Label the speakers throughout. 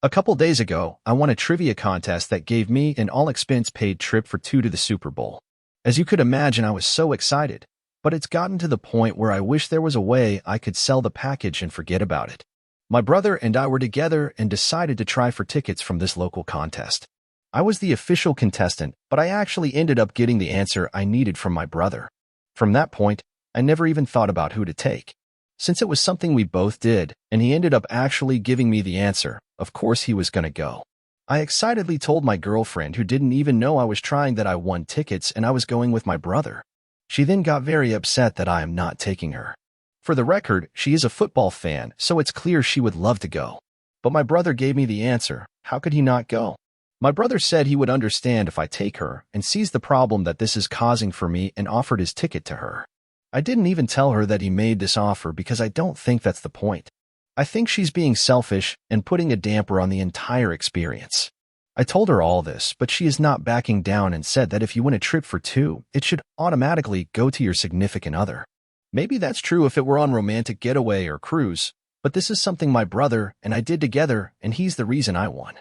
Speaker 1: A couple days ago, I won a trivia contest that gave me an all-expense-paid trip for two to the Super Bowl. As you could imagine, I was so excited, but it's gotten to the point where I wish there was a way I could sell the package and forget about it. My brother and I were together and decided to try for tickets from this local contest. I was the official contestant, but I actually ended up getting the answer I needed from my brother. From that point, I never even thought about who to take. Since it was something we both did, and he ended up actually giving me the answer, of course he was gonna go. I excitedly told my girlfriend, who didn't even know I was trying, that I won tickets and I was going with my brother. She then got very upset that I am not taking her. For the record, she is a football fan, so it's clear she would love to go. But my brother gave me the answer. How could he not go? My brother said he would understand if I take her and sees the problem that this is causing for me and offered his ticket to her. I didn't even tell her that he made this offer because I don't think that's the point. I think she's being selfish and putting a damper on the entire experience. I told her all this, but she is not backing down and said that if you win a trip for two, it should automatically go to your significant other. Maybe that's true if it were on romantic getaway or cruise, but this is something my brother and I did together, and he's the reason I won.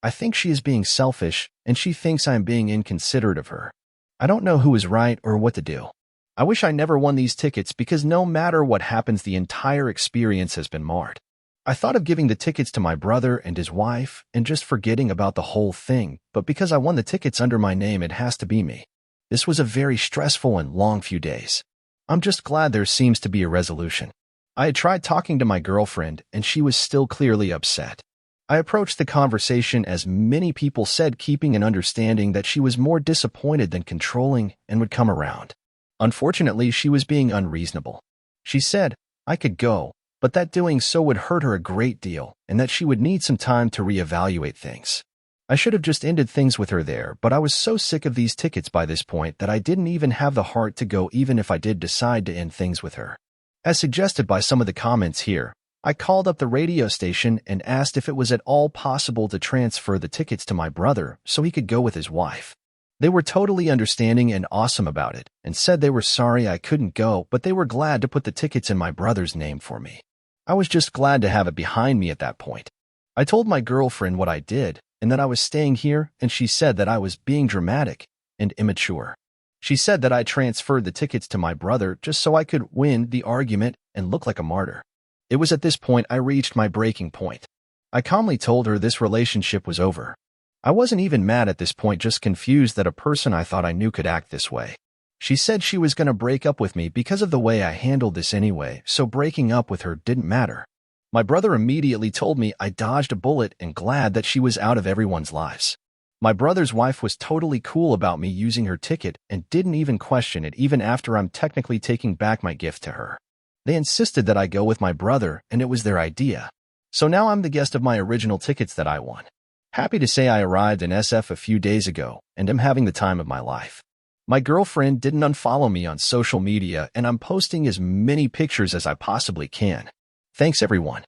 Speaker 1: I think she is being selfish, and she thinks I'm being inconsiderate of her. I don't know who is right or what to do. I wish I never won these tickets because no matter what happens, the entire experience has been marred. I thought of giving the tickets to my brother and his wife and just forgetting about the whole thing, but because I won the tickets under my name, it has to be me. This was a very stressful and long few days. I'm just glad there seems to be a resolution. I had tried talking to my girlfriend, and she was still clearly upset. I approached the conversation as many people said, keeping an understanding that she was more disappointed than controlling and would come around. Unfortunately, she was being unreasonable. She said I could go, but that doing so would hurt her a great deal and that she would need some time to reevaluate things. I should have just ended things with her there, but I was so sick of these tickets by this point that I didn't even have the heart to go, even if I did decide to end things with her. As suggested by some of the comments here, I called up the radio station and asked if it was at all possible to transfer the tickets to my brother so he could go with his wife. They were totally understanding and awesome about it and said they were sorry I couldn't go, but they were glad to put the tickets in my brother's name for me. I was just glad to have it behind me at that point. I told my girlfriend what I did and that I was staying here, and she said that I was being dramatic and immature. She said that I transferred the tickets to my brother just so I could win the argument and look like a martyr. It was at this point I reached my breaking point. I calmly told her this relationship was over. I wasn't even mad at this point, just confused that a person I thought I knew could act this way. She said she was going to break up with me because of the way I handled this anyway, so breaking up with her didn't matter. My brother immediately told me I dodged a bullet and glad that she was out of everyone's lives. My brother's wife was totally cool about me using her ticket and didn't even question it, even after I'm technically taking back my gift to her. They insisted that I go with my brother, and it was their idea. So now I'm the guest of my original tickets that I won. Happy to say I arrived in SF a few days ago, and am having the time of my life. My girlfriend didn't unfollow me on social media, and I'm posting as many pictures as I possibly can. Thanks, everyone.